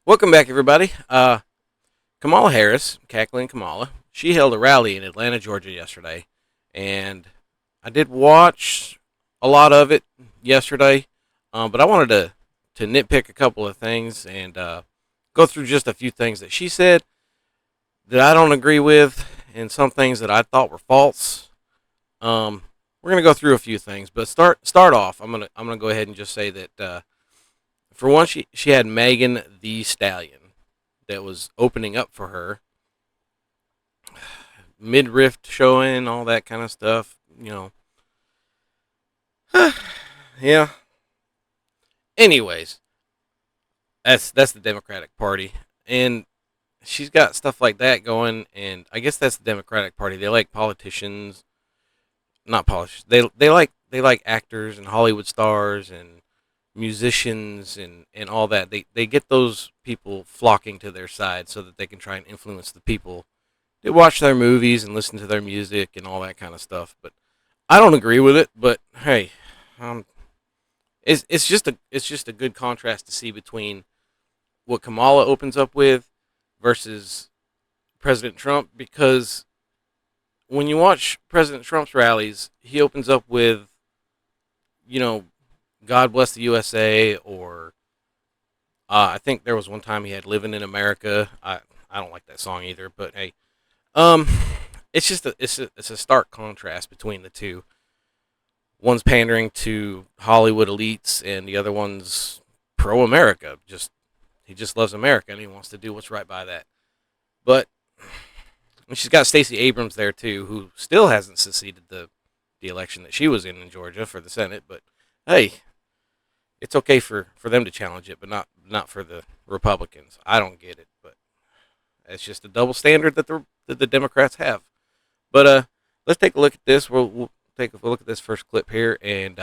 Welcome back, everybody. Kamala Harris, cackling Kamala, she held a rally in Atlanta, Georgia yesterday, and I did watch a lot of it yesterday, but I wanted to nitpick a couple of things and go through just a few things that she said that I don't agree with, and some things that I thought were false. We're gonna go through a few things, but start off. I'm gonna go ahead and just say that for one, she had Megan the Stallion that was opening up for her, midriff showing, all that kind of stuff. Yeah. Anyways, that's the Democratic Party, and she's got stuff like that going, and I guess that's the Democratic Party. They like politicians, not politicians. They like actors and Hollywood stars and musicians and all that. They get those people flocking to their side so that they can try and influence the people. They watch their movies and listen to their music and all that kind of stuff. But I don't agree with it. But hey, um, it's just a good contrast to see between what Kamala opens up with versus President Trump, because when you watch President Trump's rallies, he opens up with, you know, God bless the USA, or I think there was one time he had Living in America. I don't like that song either, but hey, um, it's just it's a stark contrast between the two. One's pandering to Hollywood elites, and the other one's pro America. He just loves America, and he wants to do what's right by that. But and she's got Stacey Abrams there too, who still hasn't succeeded the election that she was in Georgia for the Senate. But hey, it's okay for them to challenge it, but not for the Republicans. I don't get it, but it's just a double standard that the Democrats have. But let's take a look at this. We'll take a look at this first clip here, and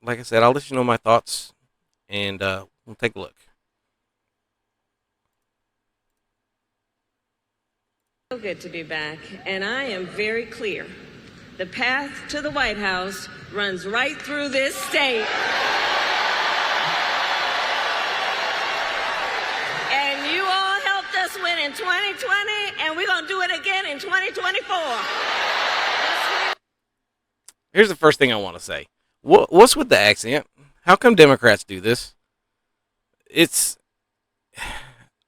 like I said, I'll let you know my thoughts, and we'll take a look. So good to be back, and I am very clear. The path to the White House runs right through this state. And you all helped us win in 2020, and we're going to do it again in 2024. Here's the first thing I want to say. What's with the accent? How come Democrats do this?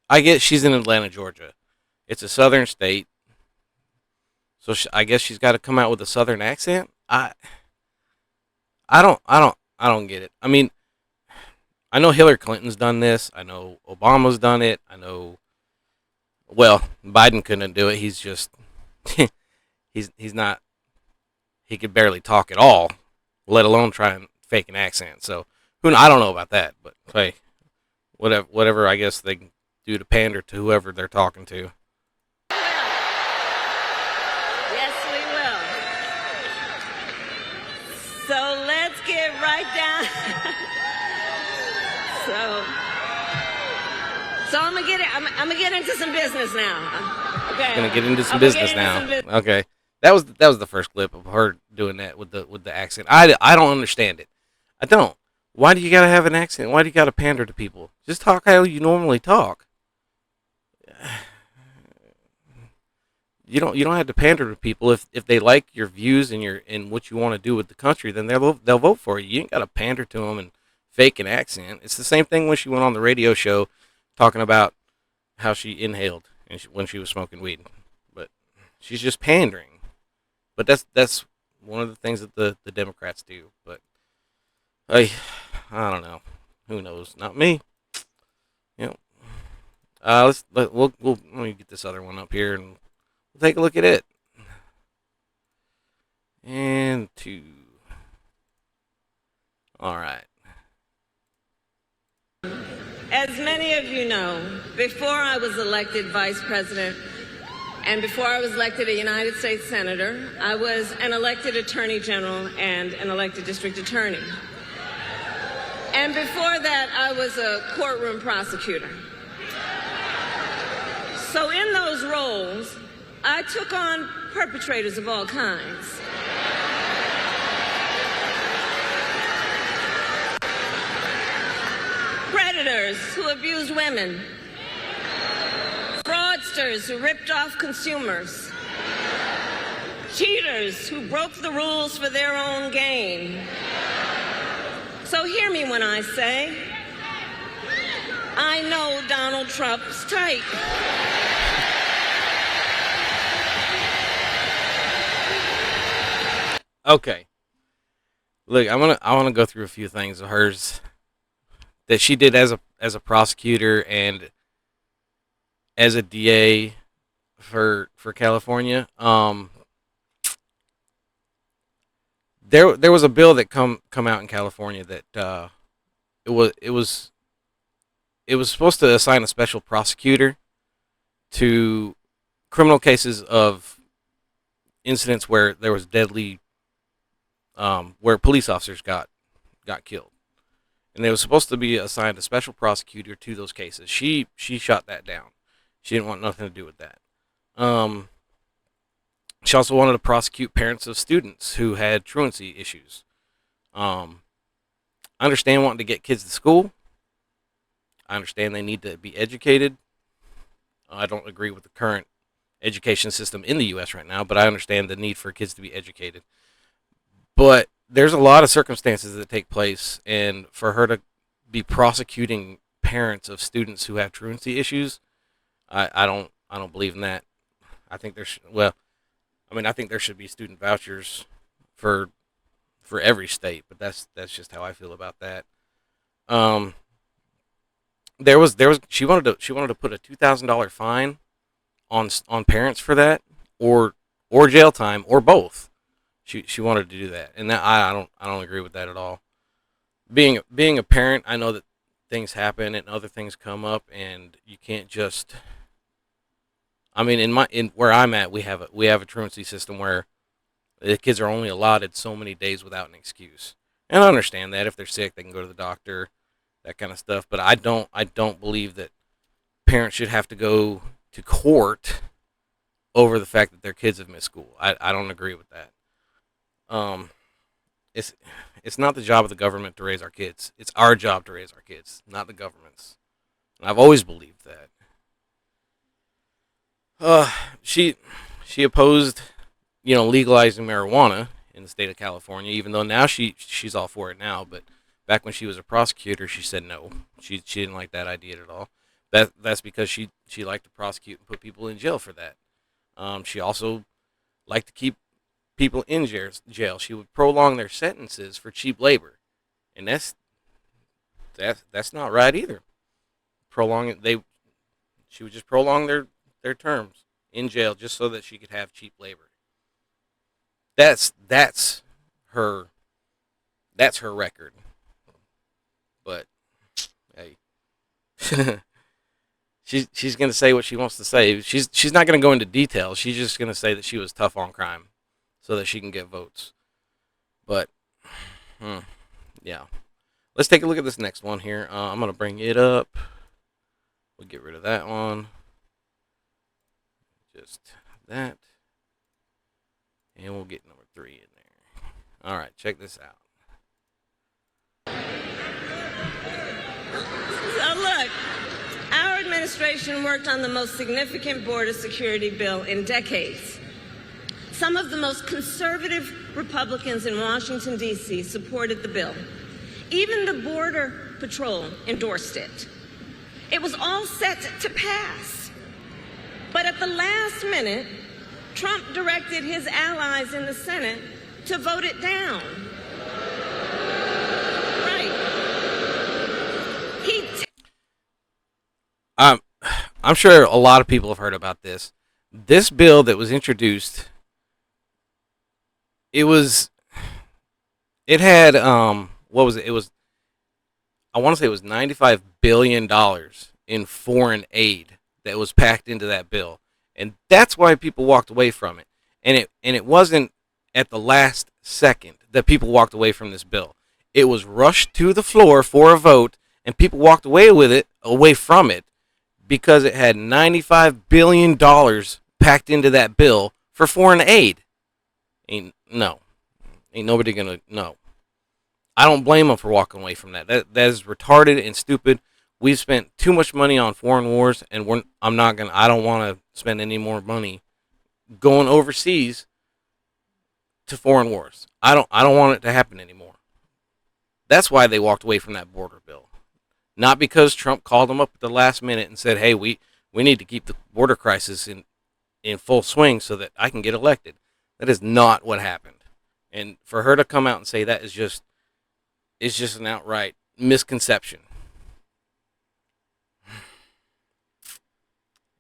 I get she's in Atlanta, Georgia. It's a southern state. So I guess she's got to come out with a southern accent. I don't get it. I mean, I know Hillary Clinton's done this. I know Obama's done it. I know, well, Biden couldn't do it. He's just he's not. He could barely talk at all, let alone try and fake an accent. So I don't know about that, but hey, whatever. I guess they can do to pander to whoever they're talking to. So let's get right down. so I'm gonna get into some business now. Okay. Gonna get into some business now. Okay. That was the first clip of her doing that with the accent. I don't understand it. I don't. Why do you gotta have an accent? Why do you gotta pander to people? Just talk how you normally talk. You don't have to pander to people. If they like your views and what you want to do with the country, then they'll vote for you. You ain't got to pander to them and fake an accent. It's the same thing when she went on the radio show talking about how she inhaled when she was smoking weed. But she's just pandering. But that's one of the things that the Democrats do. But I don't know. Who knows? Not me. You know. Let me get this other one up here and take a look at it. And two. All right. As many of you know, before I was elected vice president and before I was elected a United States senator, I was an elected attorney general and an elected district attorney. And before that, I was a courtroom prosecutor. So in those roles, I took on perpetrators of all kinds. predators who abused women, fraudsters who ripped off consumers, cheaters who broke the rules for their own gain. So hear me when I say, I know Donald Trump's type. Okay. Look, I wanna go through a few things of hers that she did as a prosecutor and as a DA for California. There was a bill that come out in California that it was it was it was supposed to assign a special prosecutor to criminal cases of incidents where there was deadly where police officers got killed, and they was supposed to be assigned a special prosecutor to those cases. She shot that down. She didn't want nothing to do with that. Um, she also wanted to prosecute parents of students who had truancy issues. Um, I understand wanting to get kids to school. I understand they need to be educated. I don't agree with the current education system in the U.S. right now, but I understand the need for kids to be educated. But there's a lot of circumstances that take place, and for her to be prosecuting parents of students who have truancy issues, I don't believe in that. I think there's well, I mean I think there should be student vouchers for for every state, but that's just how I feel about that. Um, there was she wanted to put a $2,000 fine on parents for that, or jail time, or both. She wanted to do that, and that I don't agree with that at all. Being a parent, I know that things happen and other things come up, and you can't just. I mean, in where I'm at, we have a truancy system where the kids are only allotted so many days without an excuse, and I understand that if they're sick, they can go to the doctor, that kind of stuff. But I don't believe that parents should have to go to court over the fact that their kids have missed school. I don't agree with that. Um, it's it's not the job of the government to raise our kids. It's our job to raise our kids, not the government's. And I've always believed that. Uh, she she opposed, legalizing marijuana in the state of California, even though now she's all for it now. But back when she was a prosecutor, she said no. She didn't like that idea at all. That's because she liked to prosecute and put people in jail for that. She also liked to keep people in jail. She would prolong their sentences for cheap labor, and that's not right either. Prolong it. She would just prolong their terms in jail just so that she could have cheap labor. That's her that's her record. But hey, she's gonna say what she wants to say. She's not gonna go into details. She's just gonna say that she was tough on crime, so that she can get votes. But hmm, yeah, let's take a look at this next one here. I'm gonna bring it up. We'll get rid of that one. Just that, and we'll get number 3 in there. All right, check this out. So look, our administration worked on the most significant border security bill in decades. Some of the most conservative Republicans in Washington, D.C. supported the bill. Even the Border Patrol endorsed it. It was all set to pass. But at the last minute, Trump directed his allies in the Senate to vote it down. Right. Um, I'm sure a lot of people have heard about this. This bill that was introduced, it was, it had, what was it? It was, I want to say it was $95 billion in foreign aid that was packed into that bill, and that's why people walked away from it. And it wasn't at the last second that people walked away from this bill. It was rushed to the floor for a vote, and people walked away from it, because it had $95 billion packed into that bill for foreign aid. Ain't nobody gonna no. I don't blame them for walking away from that. That is retarded and stupid. we've spent too much money on foreign wars, and I don't want to spend any more money going overseas to foreign wars. I don't want it to happen anymore. That's why they walked away from that border bill. Not because Trump called them up at the last minute and said, "Hey, we need to keep the border crisis in full swing so that I can get elected." That is not what happened. And for her to come out and say that is just an outright misconception.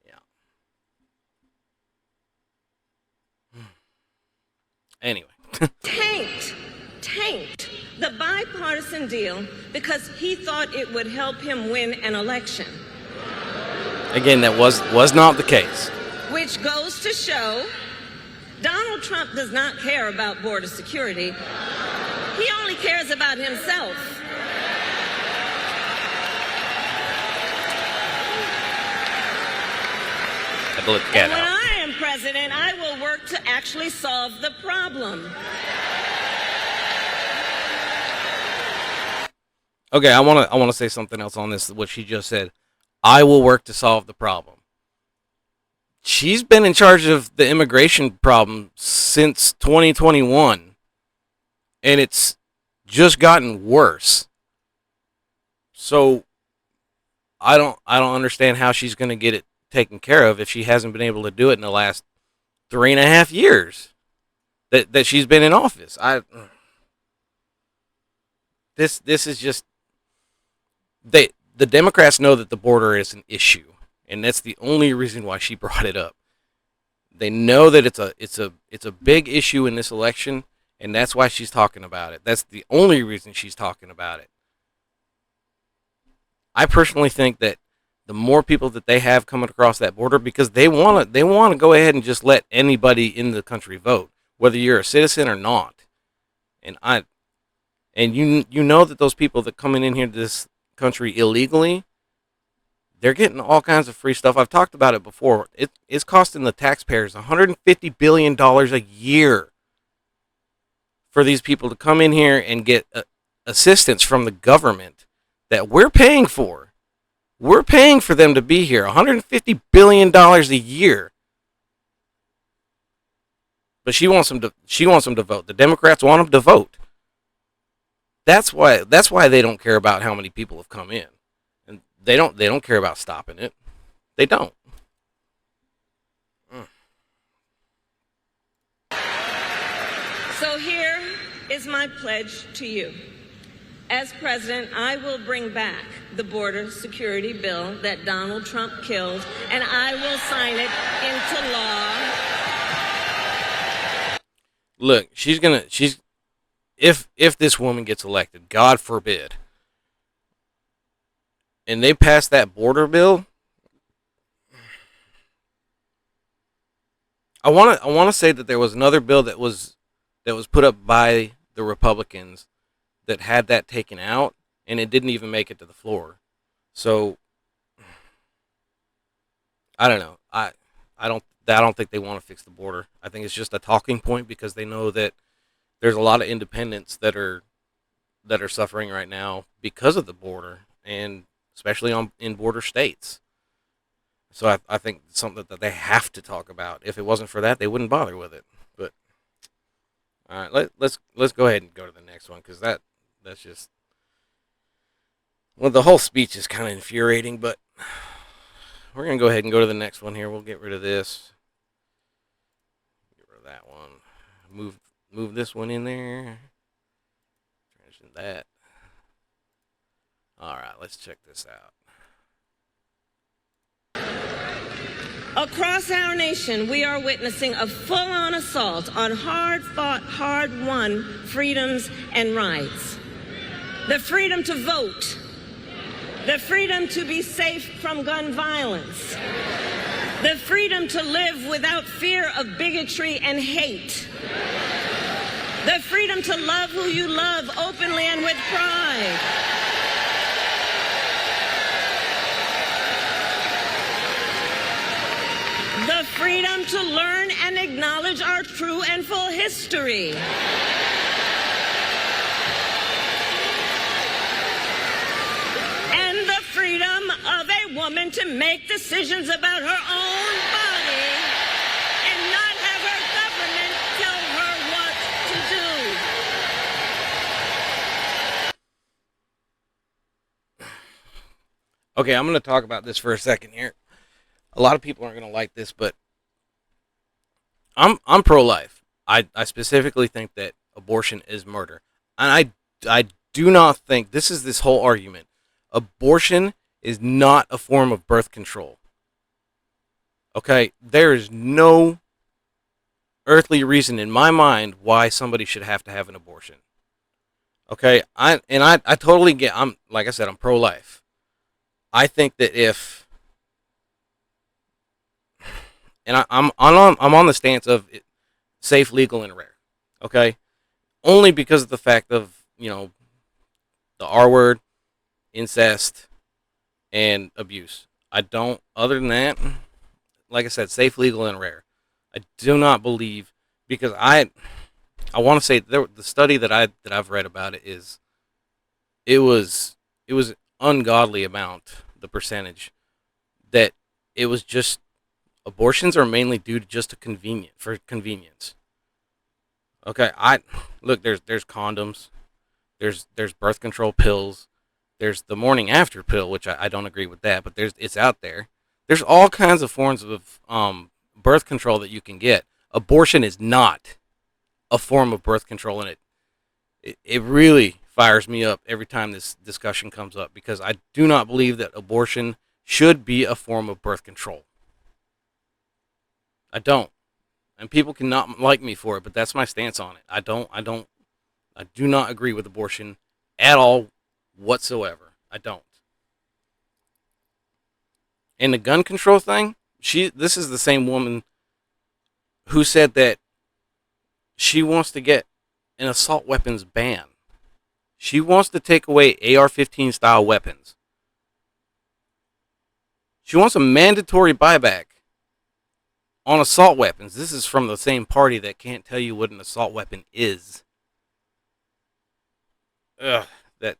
Yeah. Anyway. tanked the bipartisan deal because he thought it would help him win an election. Again, that was not the case. Which goes to show Donald Trump does not care about border security. He only cares about himself. Had to let the cat And when out. I am president, I will work to actually solve the problem. Okay, I want to say something else on this. What she just said. I will work to solve the problem. She's been in charge of the immigration problem since 2021, and it's just gotten worse. So I don't understand how she's going to get it taken care of if she hasn't been able to do it in the last 3.5 years that she's been in office. This is just the Democrats know that the border is an issue, and that's the only reason why she brought it up. They know that it's a big issue in this election, and that's why she's talking about it. That's the only reason she's talking about it. I personally think that the more people that they have coming across that border, because they want to go ahead and just let anybody in the country vote, whether you're a citizen or not. And you know that those people that coming in here to this country illegally, they're getting all kinds of free stuff. I've talked about it before. It's costing the taxpayers $150 billion a year for these people to come in here and get assistance from the government that we're paying for. We're paying for them to be here. $150 billion a year. But she wants them to vote. The Democrats want them to vote. That's why they don't care about how many people have come in. And they don't care about stopping it. They don't. So here is my pledge to you. As president, I will bring back the border security bill that Donald Trump killed, and I will sign it into law. Look, if this woman gets elected, God forbid, and they pass that border bill, I want to say that there was another bill that was put up by the Republicans that had that taken out, and it didn't even make it to the floor. So I don't know. I don't think they want to fix the border. I think it's just a talking point because they know that there's a lot of independents that are suffering right now because of the border, and especially in border states. So I think it's something that they have to talk about. If it wasn't for that, they wouldn't bother with it. But all right, let's go ahead and go to the next one, because that's just, well, the whole speech is kind of infuriating. But we're gonna go ahead and go to the next one here. We'll get rid of this. Get rid of that one. Move this one in there. Transition that. All right, let's check this out. Across our nation, we are witnessing a full-on assault on hard-fought, hard-won freedoms and rights. The freedom to vote, the freedom to be safe from gun violence, the freedom to live without fear of bigotry and hate, the freedom to love who you love openly and with pride. The freedom to learn and acknowledge our true and full history. And the freedom woman to make decisions about her own body and not have her government tell her what to do. Okay, I'm going to talk about this for a second here. A lot of people aren't going to like this, but I'm pro-life. I specifically think that abortion is murder, and I do not think this whole argument. Abortion is not a form of birth control. Okay, there is no earthly reason in my mind why somebody should have to have an abortion. Okay, I totally get. I'm like I said, I'm pro-life. I think that if and I'm on the stance of safe, legal, and rare. Okay, only because of the fact of the R word, incest, and abuse. I don't. Other than that, like I said, safe, legal, and rare. I do not believe because I want to say the study that I've read about it is it was ungodly amount the percentage that it was just abortions are mainly due to just for convenience. Okay, I look there's condoms, there's birth control pills, there's the morning after pill, which I don't agree with that, but it's out there. There's all kinds of forms of birth control that you can get. Abortion is not a form of birth control, and it really fires me up every time this discussion comes up because I do not believe that abortion should be a form of birth control. I don't. And people cannot like me for it, but that's my stance on it. I do not agree with abortion at all whatsoever. I don't. And the gun control thing, this is the same woman who said that she wants to get an assault weapons ban. She wants to take away AR-15 style weapons. She wants a mandatory buyback on assault weapons. This is from the same party that can't tell you what an assault weapon is. Ugh, that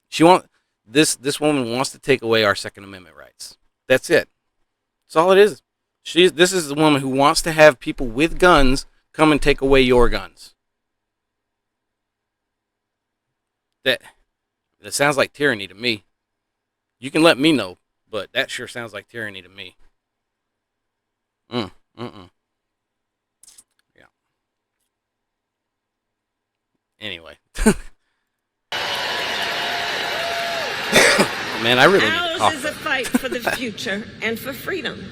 she want this woman wants to take away our Second Amendment rights. That's it. That's all it is. This is the woman who wants to have people with guns come and take away your guns. That sounds like tyranny to me. You can let me know, but that sure sounds like tyranny to me. Mm. Yeah. Anyway. Man, I really need to cough. Ours is a fight for the future and for freedom.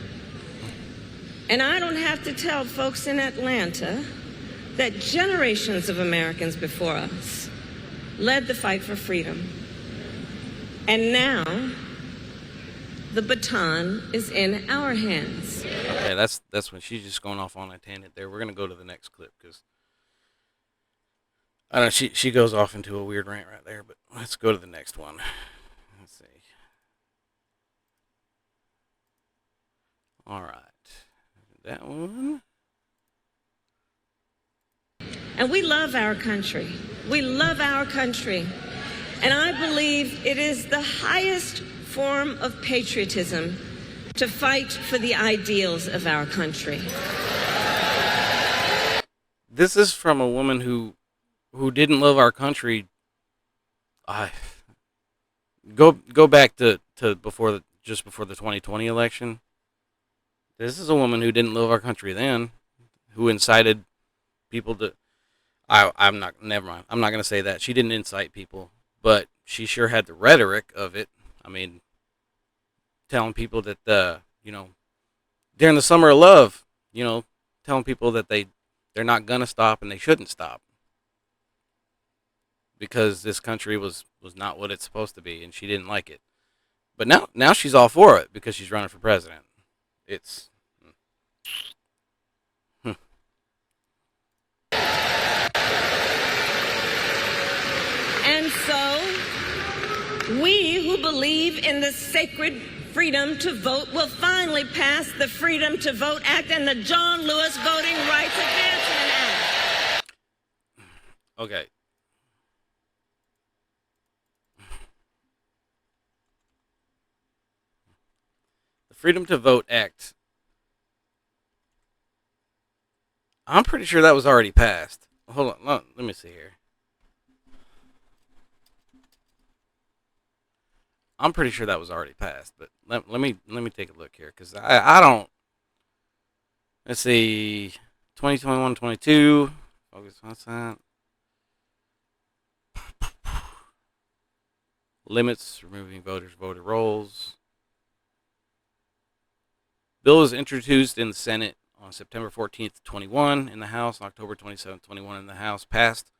And I don't have to tell folks in Atlanta that generations of Americans before us led the fight for freedom. And now the baton is in our hands. Okay, that's when she's just going off on a tangent there. We're gonna go to the next clip because I don't know, she goes off into a weird rant right there, but let's go to the next one. Let's see. All right. That one. And we love our country. We love our country. And I believe it is the highest form of patriotism to fight for the ideals of our country. This is from a woman who didn't love our country. Go back to just before the 2020 election. This is a woman who didn't love our country then, who incited people to. I'm not. Never mind. I'm not going to say that. She didn't incite people, but she sure had the rhetoric of it. I mean, telling people that during the summer of love, telling people that they're not gonna stop and they shouldn't stop because this country was not what it's supposed to be, and she didn't like it. But now she's all for it because she's running for president. It's And so, we who believe in the sacred freedom to vote will finally pass the Freedom to Vote Act and the John Lewis Voting Rights Advancement Act. okay. Freedom to Vote Act. I'm pretty sure that was already passed. Hold on, let me see here. I'm pretty sure that was already passed, but let me take a look here because I don't. Let's see, 2021, 22. August, what's that? Limits removing voters' voter rolls. Bill was introduced in the Senate on September 14th, 21 in the House, October 27th, 21 in the House, passed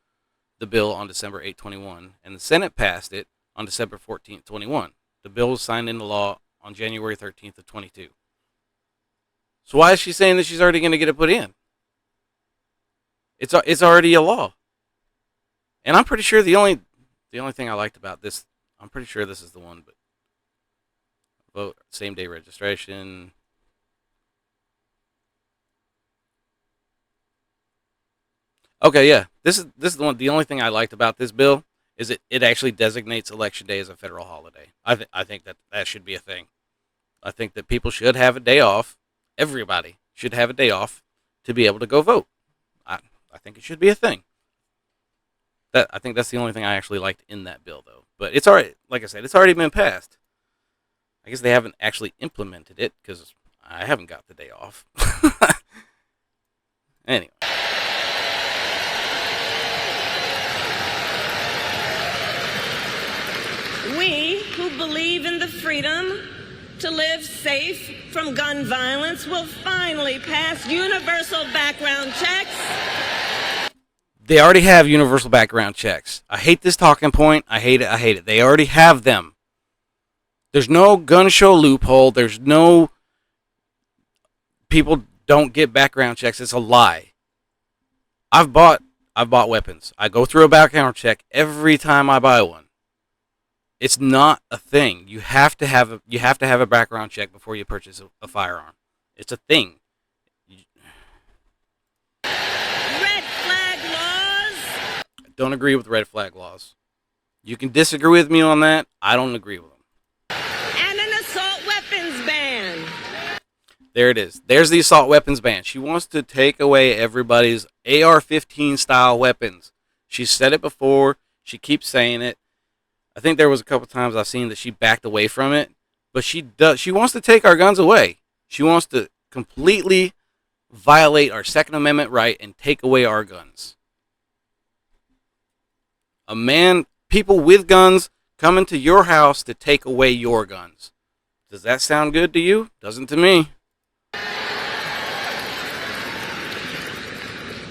the bill on December 8th, 21, and the Senate passed it on December 14th, 21. The bill was signed into law on January 13th of 22. So why is she saying that she's already going to get it put in? It's already a law. And I'm pretty sure the only thing I liked about this, I'm pretty sure this is the one, but vote same day registration. Okay, yeah. This is the one. The only thing I liked about this bill is it actually designates Election Day as a federal holiday. I think that should be a thing. I think that people should have a day off. Everybody should have a day off to be able to go vote. I think it should be a thing. I think that's the only thing I actually liked in that bill, though. But it's already, like I said, it's already been passed. I guess they haven't actually implemented it because I haven't got the day off. Anyway. We who believe in the freedom to live safe from gun violence will finally pass universal background checks. They already have universal background checks. I hate this talking point. I hate it. They already have them. There's no gun show loophole. There's no people don't get background checks. It's a lie. I've bought weapons. I go through a background check every time I buy one. It's not a thing. You have to have a background check before you purchase a firearm. It's a thing. Red flag laws. I don't agree with red flag laws. You can disagree with me on that. I don't agree with them. And an assault weapons ban. There it is. There's the assault weapons ban. She wants to take away everybody's AR-15 style weapons. She's said it before. She keeps saying it. I think there was a couple times I've seen that she backed away from it, but she wants to take our guns away. She wants to completely violate our Second Amendment right and take away our guns. People with guns coming to your house to take away your guns. Does that sound good to you? Doesn't to me.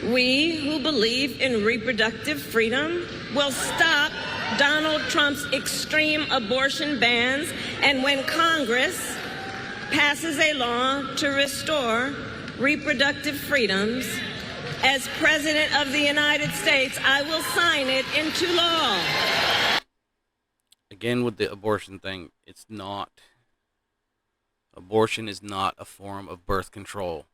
We who believe in reproductive freedom will stop Donald Trump's extreme abortion bans, and when Congress passes a law to restore reproductive freedoms, as President of the United States, I will sign it into law. Again, with the abortion thing, it's not. Abortion is not a form of birth control.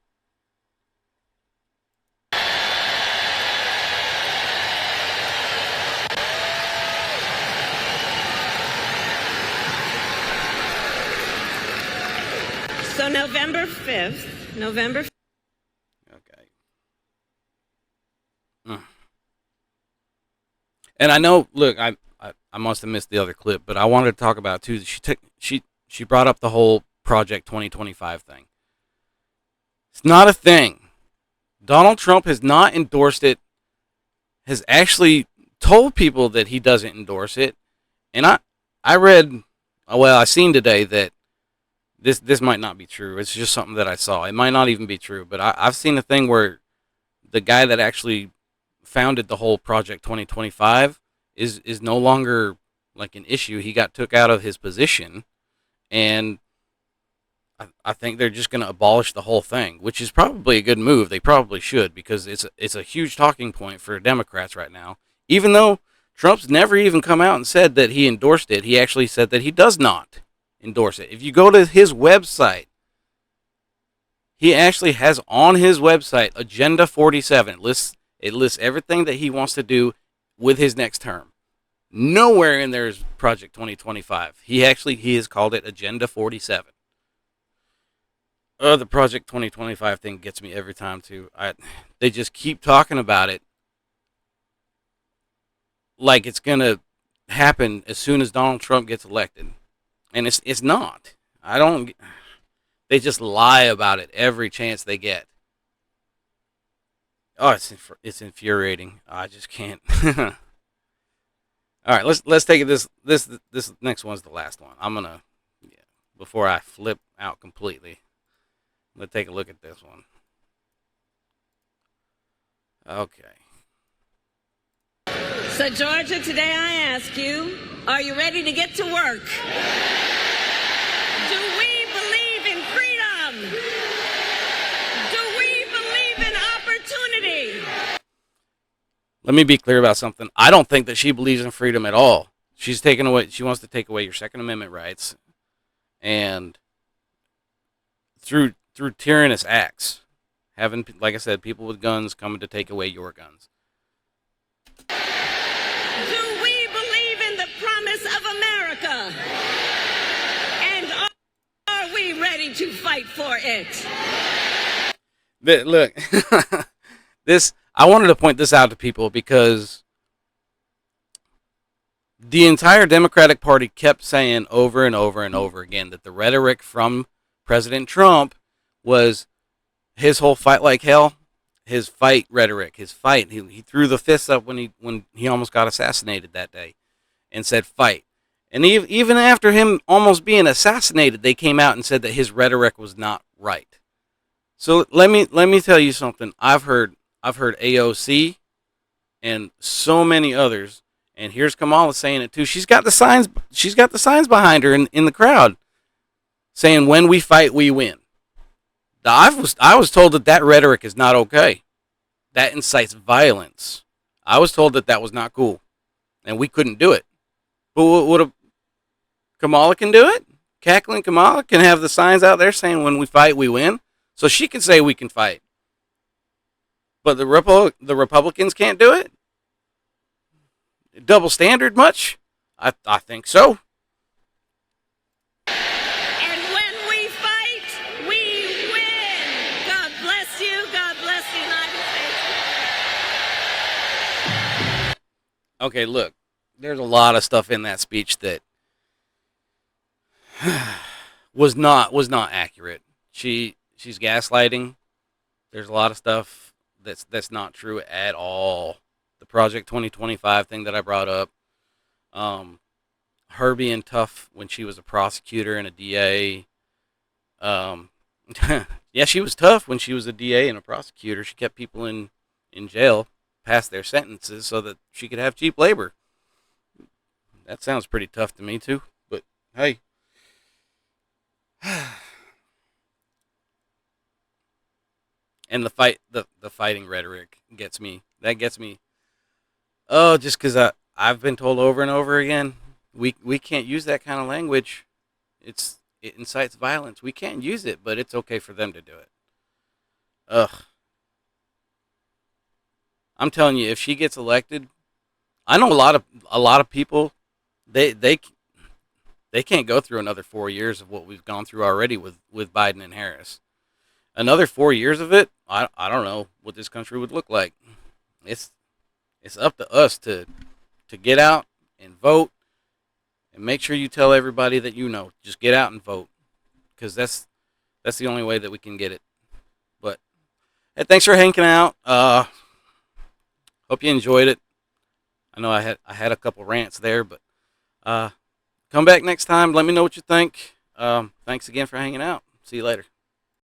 So November 5th. Okay. And I know, look, I must have missed the other clip, but I wanted to talk about too. She brought up the whole Project 2025 thing. It's not a thing. Donald Trump has not endorsed it. Has actually told people that he doesn't endorse it. And I seen today that this might not be true. It's just something that I saw. It might not even be true, but I've seen a thing where the guy that actually founded the whole Project 2025 is no longer like an issue. He got took out of his position, and I think they're just going to abolish the whole thing, which is probably a good move. They probably should, because it's a huge talking point for Democrats right now. Even though Trump's never even come out and said that he endorsed it, he actually said that he does not endorse it. If you go to his website, he actually has on his website Agenda 47. It lists everything that he wants to do with his next term. Nowhere in there is Project 2025. He has called it Agenda 47. The Project 2025 thing gets me every time too. They just keep talking about it like it's gonna happen as soon as Donald Trump gets elected, and it's not. I don't. They just lie about it every chance they get. Oh, it's infuriating. I just can't. All right, let's take it. This next one's the last one. I'm gonna, yeah, before I flip out completely. Let's take a look at this one. Okay. So, Georgia, today I ask you, are you ready to get to work? Do we believe in freedom? Do we believe in opportunity? Let me be clear about something. I don't think that she believes in freedom at all. She's taken away. She wants to take away your Second Amendment rights, and through tyrannous acts, having, like I said, people with guns coming to take away your guns. Do we believe in the promise of America? And are we ready to fight for it? Look, this I wanted to point this out to people because the entire Democratic Party kept saying over and over and over again that the rhetoric from President Trump was his whole fight like hell, his fight rhetoric, his fight. He threw the fists up when he almost got assassinated that day, and said fight. And even after him almost being assassinated, they came out and said that his rhetoric was not right. So let me tell you something. I've heard AOC and so many others, and here's Kamala saying it too. She's got the signs. She's got the signs behind her in the crowd, saying when we fight, we win. I was told that rhetoric is not okay. That incites violence. I was told that was not cool, and we couldn't do it. But what Kamala can do it? Cackling Kamala can have the signs out there saying when we fight, we win. So she can say we can fight. But the Republicans can't do it? Double standard much? I think so. And when we fight, we win. God bless you. God bless the United States. Okay, look. There's a lot of stuff in that speech that was not accurate. She's gaslighting. There's a lot of stuff that's not true at all. The Project 2025 thing that I brought up, her being tough when she was a prosecutor and a DA. Yeah, she was tough when she was a DA and a prosecutor. She kept people in jail past their sentences so that she could have cheap labor. That sounds pretty tough to me too. But hey. And the fighting rhetoric gets me. That gets me. Oh, just because I've been told over and over again, we can't use that kind of language. It incites violence. We can't use it, but it's okay for them to do it. Ugh. I'm telling you, if she gets elected, I know a lot of people. They can't go through another 4 years of what we've gone through already with Biden and Harris. Another 4 years of it, I don't know what this country would look like. It's up to us to get out and vote, and make sure you tell everybody that you know. Just get out and vote, because that's the only way that we can get it. But hey, thanks for hanging out. Hope you enjoyed it. I know I had a couple rants there, but come back next time. Let me know what you think. Thanks again for hanging out. See you later.